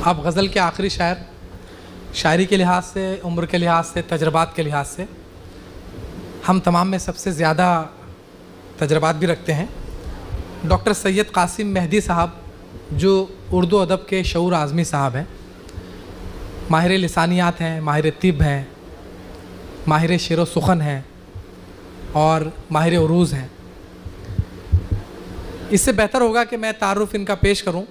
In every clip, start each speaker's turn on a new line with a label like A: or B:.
A: आप गज़ल के आखिरी शायर, शायरी के लिहाज से, उम्र के लिहाज से, तजर्बात के लिहाज से हम तमाम में सबसे ज़्यादा तजर्बात भी रखते हैं। डॉक्टर सैयद कासिम मेहदी साहब जो उर्दू अदब के शऊर आज़मी साहब हैं, माहिर लिसानियात हैं, माहिर तिब हैं, माहिर शेर व सुखन हैं और माहिर उरूज़ हैं। इससे बेहतर होगा कि मैं तारुफ़ इनका पेश करूं।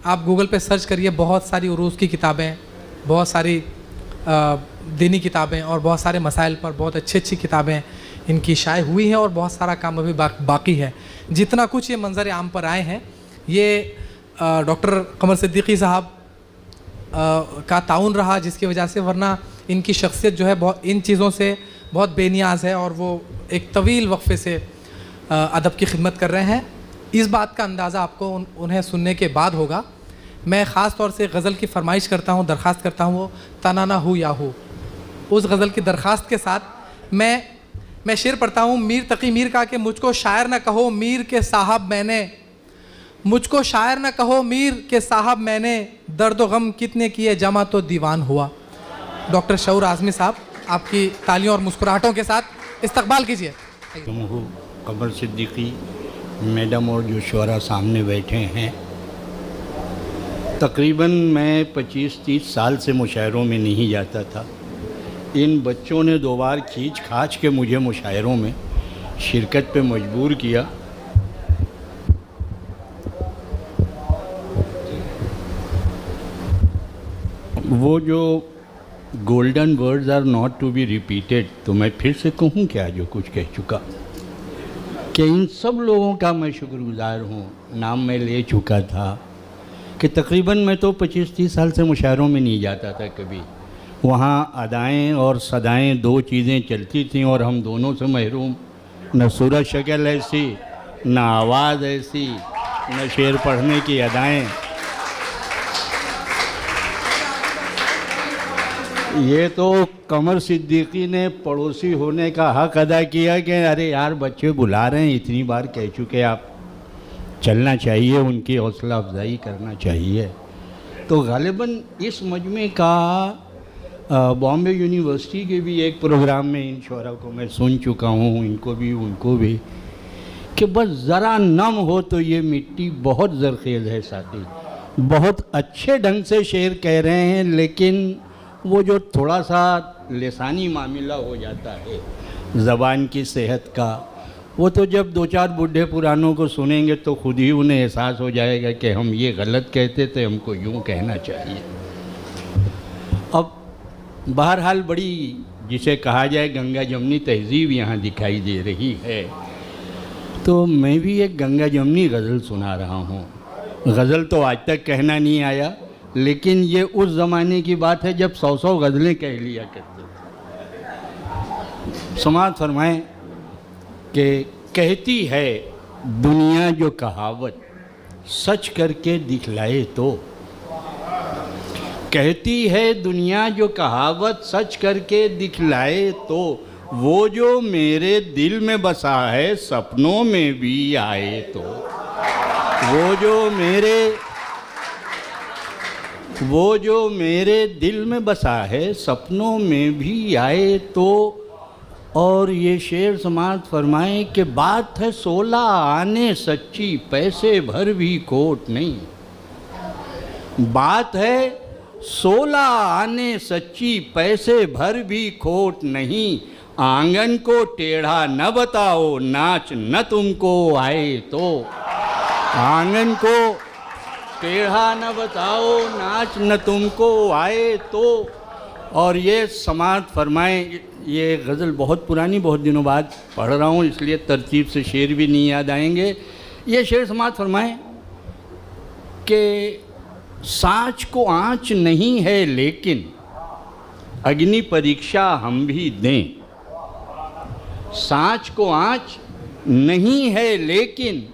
A: आप गूगल पे सर्च करिए, बहुत सारी उरूज़ की किताबें, बहुत सारी दीनी किताबें और बहुत सारे मसाइल पर बहुत अच्छी अच्छी किताबें इनकी शाये हुई हैं और बहुत सारा काम अभी बाकी है। जितना कुछ ये मंजर आम पर आए हैं ये डॉक्टर कमर सिद्दीकी साहब का ताउन रहा, जिसकी वजह से, वरना इनकी शख्सियत जो है बहुत इन चीज़ों से बहुत बेनियाज है और वो एक तवील वक्फे से अदब की खिदमत कर रहे हैं। इस बात का अंदाज़ा आपको उन्हें सुनने के बाद होगा। मैं ख़ास तौर से गज़ल की फरमाइश करता हूँ, दरख्वास्त करता हूँ, वो तनाना हो या हो, उस गज़ल की दरख्वास्त के साथ मैं शेर पढ़ता हूँ। मीर तकी मीर का कि मुझको शायर न कहो मीर के साहब मैंने, मुझको शायर न कहो मीर के साहब मैंने, दर्द व गम कितने किए जमा तो दीवान हुआ। डॉक्टर शऊर आज़मी साहब, आपकी तालियों और मुस्कुराहटों के साथ इस्तकबाल कीजिए।
B: कमर सिद्दीकी मैडम और जो शुरा सामने बैठे हैं, तकरीबन मैं 25-30 साल से मुशायरों में नहीं जाता था। इन बच्चों ने 2 बार खींच खाच के मुझे मुशायरों में शिरकत पे मजबूर किया। वो जो golden words are not to be repeated, तो मैं फिर से कहूँ क्या जो कुछ कह चुका, कि इन सब लोगों का मैं शुक्रगुज़ार हूँ। नाम मैं ले चुका था कि तकरीबन मैं तो 25-30 साल से मुशायरों में नहीं जाता था कभी। वहाँ अदाएँ और सदाएँ 2 चीज़ें चलती थीं और हम दोनों से महरूम। न सूरत शक्ल ऐसी, न आवाज़ ऐसी, न शेर पढ़ने की अदाएँ। ये तो कमर सिद्दीकी ने पड़ोसी होने का हक अदा किया कि अरे यार बच्चे बुला रहे हैं, इतनी बार कह चुके, आप चलना चाहिए, उनकी हौसला अफजाई करना चाहिए। तो गालिबन इस मजमे का बॉम्बे यूनिवर्सिटी के भी एक प्रोग्राम में इन शोरा को मैं सुन चुका हूँ, इनको भी उनको भी, कि बस ज़रा नम हो तो ये मिट्टी बहुत ज़रखेज़ है साथी। बहुत अच्छे ढंग से शेर कह रहे हैं, लेकिन वो जो थोड़ा सा लिसानी मामला हो जाता है ज़बान की सेहत का, वो तो जब 2-4 बूढ़े पुरानों को सुनेंगे तो खुद ही उन्हें एहसास हो जाएगा कि हम ये गलत कहते थे, हमको यूँ कहना चाहिए। अब बहरहाल बड़ी जिसे कहा जाए गंगा जमनी तहज़ीब यहाँ दिखाई दे रही है, तो मैं भी एक गंगा जमनी गज़ल सुना रहा हूँ। गज़ल तो आज तक कहना नहीं आया, लेकिन ये उस ज़माने की बात है जब 100-100 गज़लें कह लिया करते थे। समाअत फरमाएं कि कहती है दुनिया जो कहावत सच करके दिखलाए तो, कहती है दुनिया जो कहावत सच करके दिखलाए तो, वो जो मेरे दिल में बसा है सपनों में भी आए तो, वो जो मेरे दिल में बसा है सपनों में भी आए तो। और ये शेर समाअत फरमाएं कि बात है 16 आने सच्ची, पैसे भर भी खोट नहीं। बात है 16 आने सच्ची, पैसे भर भी खोट नहीं। आंगन को टेढ़ा न बताओ, नाच न तुमको आए तो। आंगन को टेढ़ा न बताओ, नाच न तुमको आए तो। और ये समाअत फरमाएं, ये गज़ल बहुत पुरानी, बहुत दिनों बाद पढ़ रहा हूँ, इसलिए तरतीब से शेर भी नहीं याद आएंगे। ये शेर समाअत फरमाएं कि सांच को आँच नहीं है लेकिन अग्नि परीक्षा हम भी दें। सांच को आँच नहीं है लेकिन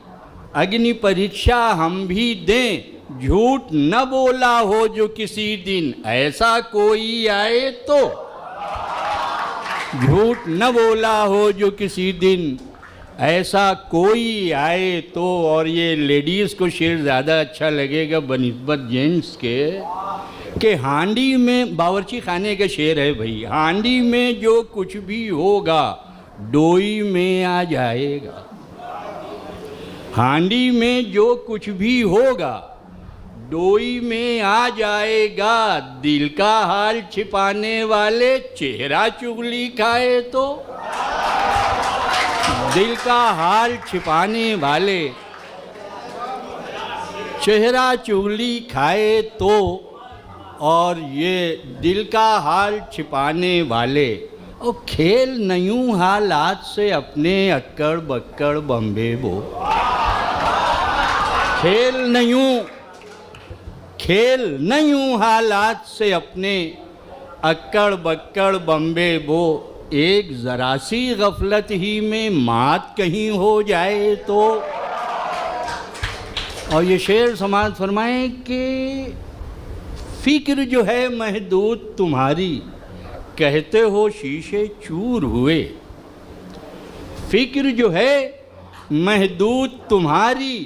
B: अग्नि परीक्षा हम भी दें। झूठ न बोला हो जो किसी दिन ऐसा कोई आए तो। झूठ न बोला हो जो किसी दिन ऐसा कोई आए तो। और ये लेडीज़ को शेर ज़्यादा अच्छा लगेगा बनिस्बत जेंट्स के, कि हांडी में, बावर्ची खाने का शेर है भाई, हांडी में जो कुछ भी होगा डोई में आ जाएगा। हांडी में जो कुछ भी होगा डोई में आ जाएगा। दिल का हाल छिपाने वाले चेहरा चुगली खाए तो, दिल का हाल छिपाने वाले चेहरा चुगली खाए तो, और ये दिल का हाल छिपाने वाले और खेल नयूं हालात से अपने अक्कड़ बक्कड़ बम्बे बो। खेल नयूं हालात से अपने अक्कड़ बक्कड़ बम्बे बो। एक ज़रा सी गफलत ही में मात कहीं हो जाए तो। और ये शेर समाज फरमाए कि फिक्र जो है महदूद तुम्हारी, कहते हो शीशे चूर हुए। फिक्र जो है महदूद तुम्हारी,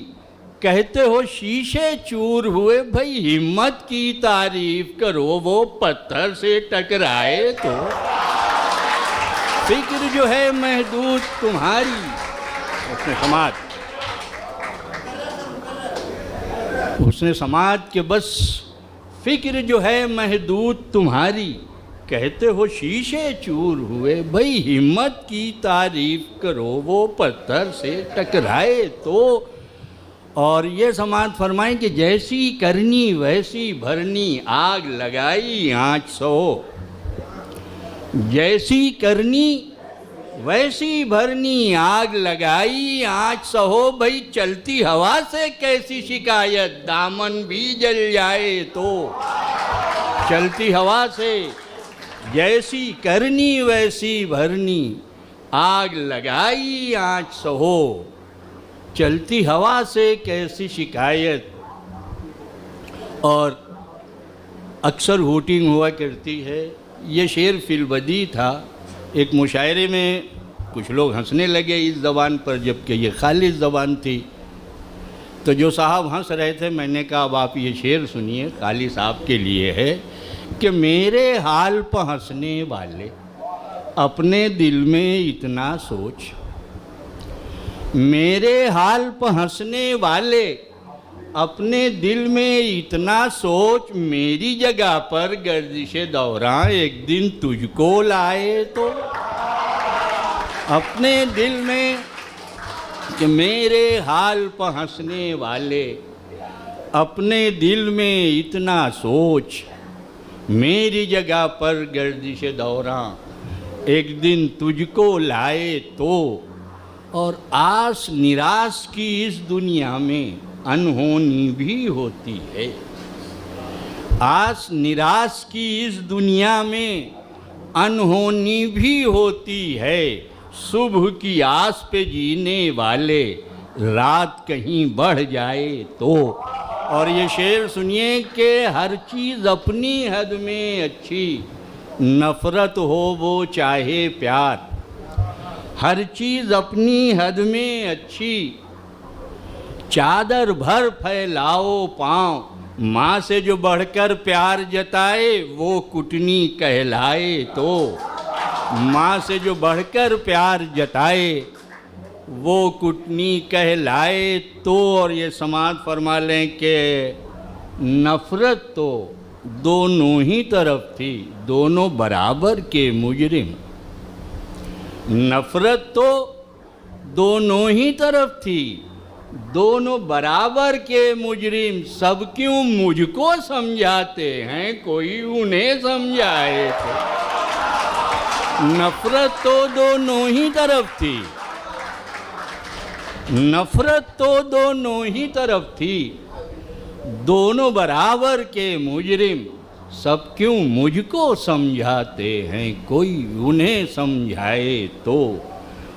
B: कहते हो शीशे चूर हुए। भाई हिम्मत की तारीफ करो वो पत्थर से टकराए तो। फिक्र जो है महदूद तुम्हारी, उसने समाज के बस फिक्र जो है महदूद तुम्हारी, कहते हो शीशे चूर हुए। भाई हिम्मत की तारीफ करो वो पत्थर से टकराए तो। और ये समाज फरमाएं कि जैसी करनी वैसी भरनी, आग लगाई आँच सहो। जैसी करनी वैसी भरनी, आग लगाई आँच सहो। भाई चलती हवा से कैसी शिकायत, दामन भी जल जाए तो। चलती हवा से जैसी करनी वैसी भरनी, आग लगाई आँच सहो। चलती हवा से कैसी शिकायत। और अक्सर वोटिंग हुआ करती है। ये शेर फिलबदी था। एक मुशायरे में कुछ लोग हंसने लगे इस ज़बान पर, जबकि ये खालिस ज़बान थी। तो जो साहब हंस रहे थे, मैंने कहा अब आप ये शेर सुनिए, खालिस आपके लिए है कि मेरे हाल पर हंसने वाले अपने दिल में इतना सोच। मेरे हाल पर हंसने वाले अपने दिल में इतना सोच, मेरी जगह पर गर्दिशे दौरान एक दिन तुझको लाए तो। अपने दिल में कि मेरे हाल पर हंसने वाले अपने दिल में इतना सोच, मेरी जगह पर गर्दिशे दौरान एक दिन तुझको लाए तो। और आस निराश की इस दुनिया में अनहोनी भी होती है। आस निराश की इस दुनिया में अनहोनी भी होती है। सुबह की आस पे जीने वाले रात कहीं बढ़ जाए तो। और ये शेर सुनिए कि हर चीज़ अपनी हद में अच्छी, नफ़रत हो वो चाहे प्यार। हर चीज़ अपनी हद में अच्छी, चादर भर फैलाओ पाँव। माँ से जो बढ़कर प्यार जताए वो कुटनी कहलाए तो। माँ से जो बढ़कर प्यार जताए वो कुटनी कहलाए तो। और ये समाज फरमा लें कि नफ़रत तो दोनों ही तरफ थी, दोनों बराबर के मुजरिम। नफ़रत तो दोनों ही तरफ थी, दोनों बराबर के मुजरिम। सब क्यों मुझको समझाते हैं, कोई उन्हें समझाए तो। नफ़रत तो दोनों ही तरफ थी, नफ़रत तो दोनों ही तरफ थी, दोनों बराबर के मुजरिम। सब क्यों मुझको समझाते हैं, कोई उन्हें समझाए तो।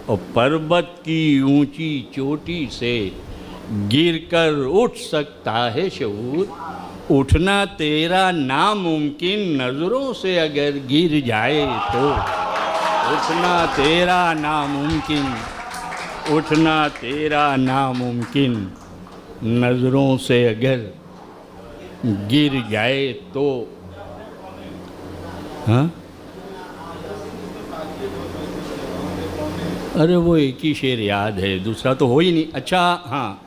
B: और पर्वत की ऊंची चोटी से गिरकर उठ सकता है शऊर, उठना तेरा नामुमकिन, नज़रों से अगर गिर जाए तो। उठना तेरा नामुमकिन, उठना तेरा नामुमकिन, नज़रों से अगर गिर जाए तो। हाँ, अरे वो एक ही शेर याद है, दूसरा तो हो ही नहीं। अच्छा हाँ,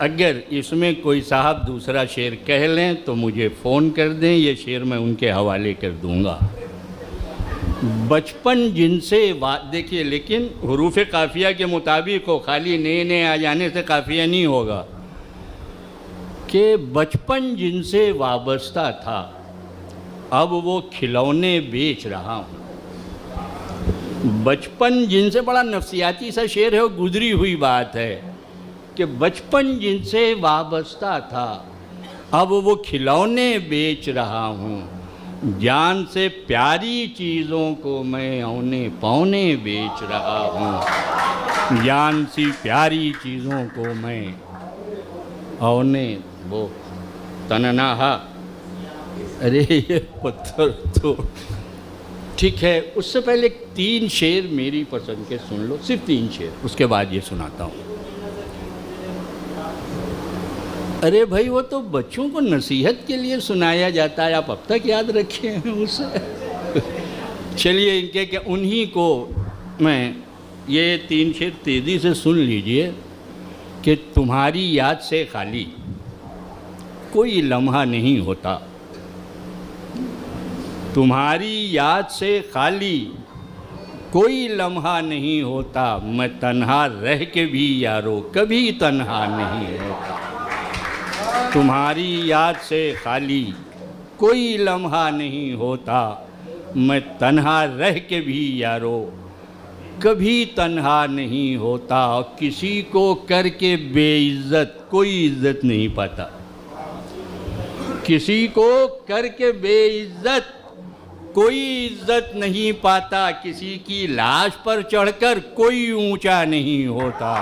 B: अगर इसमें कोई साहब दूसरा शेर कह लें तो मुझे फ़ोन कर दें, ये शेर मैं उनके हवाले कर दूंगा। बचपन जिनसे देखिए, लेकिन हुरूफ काफिया के मुताबिक हो, खाली नए नए आ जाने से काफिया नहीं होगा। कि बचपन जिनसे वाबस्ता था अब वो खिलौने बेच रहा हूँ। बचपन जिनसे, बड़ा नफसियाती सा शेर है, वो गुजरी हुई बात है कि बचपन जिनसे वाबस्ता था अब वो खिलौने बेच रहा हूँ। जान से प्यारी चीज़ों को मैं औने पौने बेच रहा हूँ। जान सी प्यारी चीज़ों को मैं औने, वो तननाहा, अरे ये पत्थर तो ठीक है। उससे पहले 3 शेर मेरी पसंद के सुन लो, सिर्फ 3 शेर, उसके बाद ये सुनाता हूँ। अरे भाई, वो तो बच्चों को नसीहत के लिए सुनाया जाता है, आप अब तक याद रखे हैं उसे। चलिए, इनके क्या, उन्हीं को मैं ये 3 शेर तेज़ी से सुन लीजिए। कि तुम्हारी याद से खाली कोई लम्हा नहीं होता, तुम्हारी याद से खाली कोई लम्हा नहीं होता, मैं तन्हा रह के भी यारो कभी तन्हा नहीं होता। तुम्हारी याद से खाली कोई लम्हा नहीं होता, मैं तन्हा रह के भी यारो कभी तन्हा नहीं होता। और किसी को करके बेइज्जत कोई इज्जत नहीं पाता, किसी को करके बेइज्जत कोई इज्जत नहीं पाता, किसी की लाश पर चढ़कर कोई ऊंचा नहीं होता,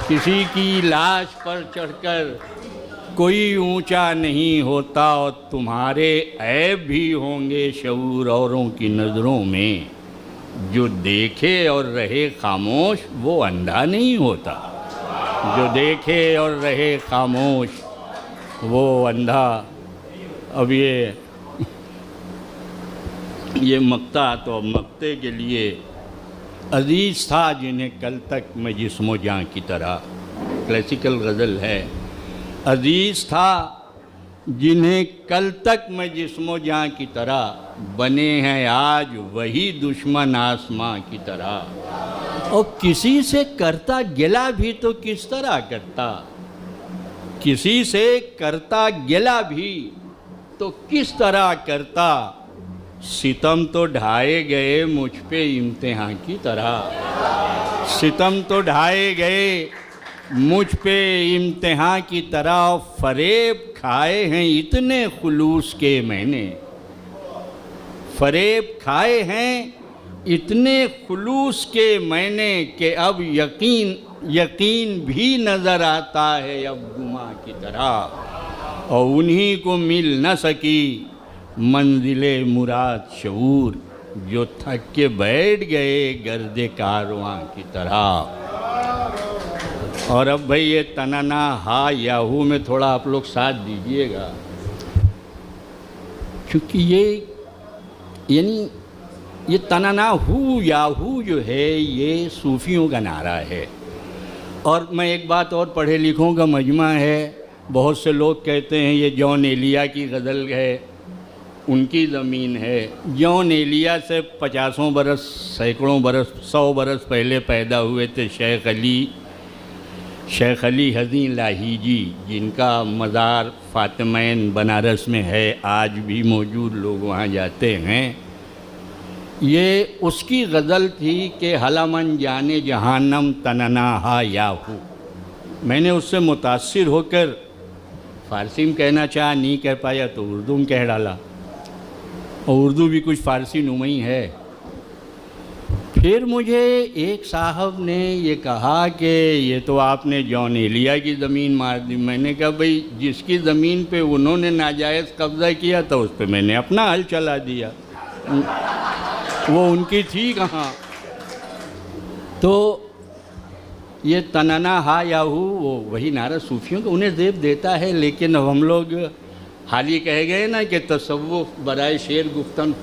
B: किसी की लाश पर चढ़कर कोई ऊंचा नहीं होता। और तुम्हारे ऐब भी होंगे शऊर औरों की नज़रों में, जो देखे और रहे खामोश वो अंधा नहीं होता, जो देखे और रहे खामोश वो अंधा। अब ये मक्ता, तो मक्ते के लिए अजीज़ था जिन्हें कल तक मैं जिस्मो जान की तरह, क्लासिकल गज़ल है। अजीज़ था जिन्हें कल तक मैं जिस्मो जान की तरह, बने हैं आज वही दुश्मन आसमां की तरह। और किसी से करता गिला भी तो किस तरह करता, किसी से करता गिला भी तो किस तरह करता, सितम तो ढाए गए मुझ पे इम्तिहान की तरह, सितम तो ढाए गए मुझ पे इम्तिहान की तरह। फरेब खाए हैं इतने खुलूस के मैंने, फरेब खाए हैं इतने खुलूस के मैंने, कि अब यकीन भी नज़र आता है अब गुमा की तरह। और उन्हीं को मिल न सकी मंजिले मुराद शऊर, जो थक के बैठ गए गर्दे कारवां की तरह। और अब भाई ये तनाना हा याहू में थोड़ा आप लोग साथ दीजिएगा, क्योंकि यानी ये तनाना हू याहू जो है ये सूफ़ियों का नारा है। और मैं एक बात और, पढ़े लिखों का मजमा है, बहुत से लोग कहते हैं ये जॉन एलिया की गज़ल है, उनकी ज़मीन है। जॉन एलिया से 50 बरस, सैकड़ों बरस, 100 बरस पहले पैदा हुए थे शेख अली हज़ीन लाहीजी, जिनका मज़ार फ़ातिमैन बनारस में है, आज भी मौजूद, लोग वहाँ जाते हैं। ये उसकी गज़ल थी कि हलामन जाने जहानम तनना हा याहू। मैंने उससे मुतासिर होकर फ़ारसी में कहना चाहा, नहीं कह पाया तो उर्दू में कह डाला, और उर्दू भी कुछ फ़ारसी नुमाई है। फिर मुझे एक साहब ने ये कहा कि ये तो आपने जॉन एलिया की ज़मीन मार दी। मैंने कहा भाई, जिसकी ज़मीन पे उन्होंने नाजायज़ कब्ज़ा किया था उस पर मैंने अपना हल चला दिया, वो उनकी थी कहाँ। तो ये तनना हा याहू वो वही नारा सूफियों को उन्हें ज़ेब देता है। लेकिन अब हम लोग हाल ही कहे गए ना कि तसव्वुफ बराए शेर गुफ्तन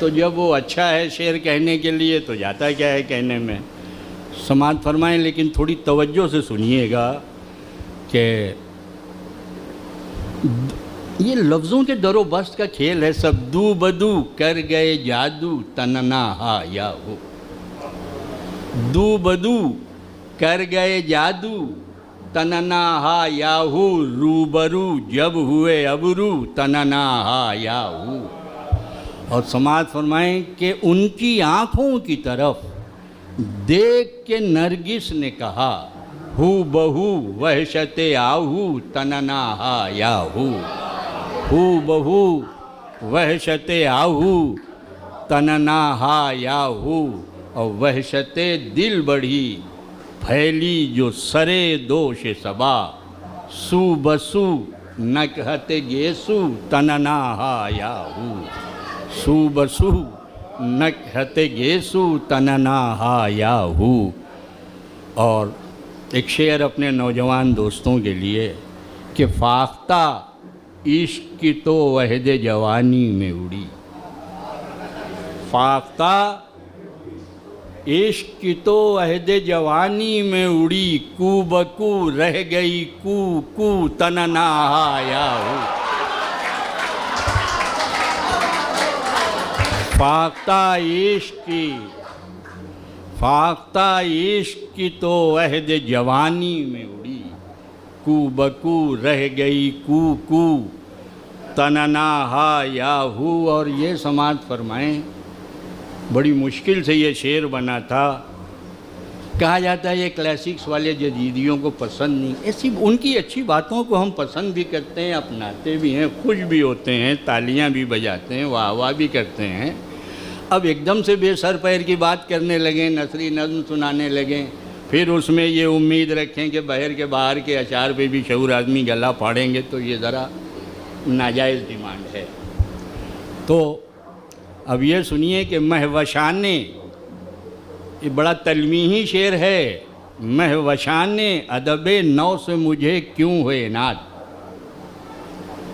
B: तो जब वो अच्छा है शेर कहने के लिए तो जाता क्या है कहने में। समात फरमाएं, लेकिन थोड़ी तवज्जो से सुनिएगा कि ये लफ्ज़ों के दरो बस्त का खेल है। सब दू बदू कर गए जादू तनना हा या हो, दू बदू कर गए जादू तनना हा या हो, रूबरू जब हुए अबरू तनना हा या हो। और समात फरमाएं कि उनकी आँखों की तरफ देख के नरगिस ने कहा, हू बहू वहशते आहू तनना हा या हो, हू बहू वहशते आहू तनना हा या हो। और वहशते दिल बढ़ी फैली जो सरे दोष सबा, सू बसू न कहते गेसू तनना हा या हो, सू बसू न कहते गेसू तनना हा या हो। और एक शेर अपने नौजवान दोस्तों के लिए कि फाख्ता इश्क की तो वहदे जवानी में उड़ी, फाख्ता इश्क की तो वहदे जवानी में उड़ी, कू बकू रह गई कू कू तनना आया हो। फाख्ता इश्क की तो वहदे जवानी में उड़ी, कू बकू रह गई कू कू तनना हा या हू। और ये समात फरमाएं, बड़ी मुश्किल से ये शेर बना था। कहा जाता है ये क्लासिक्स वाले जदीदियों को पसंद नहीं, ऐसी उनकी अच्छी बातों को हम पसंद भी करते हैं, अपनाते भी हैं, खुश भी होते हैं, तालियां भी बजाते हैं, वाह वाह भी करते हैं। अब एकदम से बेसर पैर की बात करने लगें, नसरी नज़्म सुनाने लगें, फिर उसमें ये उम्मीद रखें कि बहर के बाहर के अशार पे भी शऊर आदमी गला फाड़ेंगे, तो ये ज़रा नाजायज़ डिमांड है। तो अब ये सुनिए कि महवशाने, ये बड़ा तलमीही शेर है। महवशाने अदबे नौ से मुझे क्यों हुए नाद,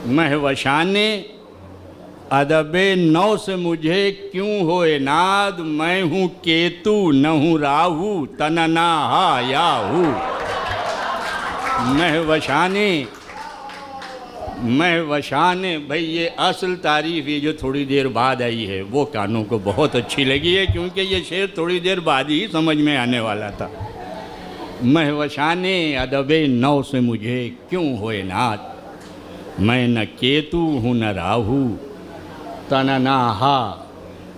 B: महवशाने अदबे नौ से मुझे क्यों होए नाद, मैं हूँ केतु न हूँ राहु तनना हा या हूँ। महवशाने भाई ये असल तारीफ़ ये जो थोड़ी देर बाद आई है वो कानों को बहुत अच्छी लगी है, क्योंकि ये शेर थोड़ी देर बाद ही समझ में आने वाला था। महवशाने अदबे नौ से मुझे क्यों होए नाद, मैं न केतु हूँ न राहु तनना हा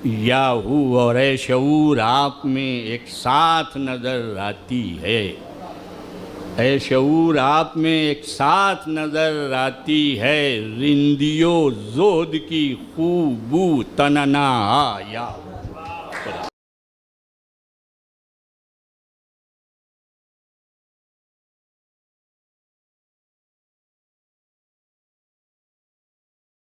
B: या हूँ। और ए शऊर आप में एक साथ नज़र आती है, ऐ शऊर आप में एक साथ नज़र आती है, रिंदियो ज़ोद की खूबू तनना या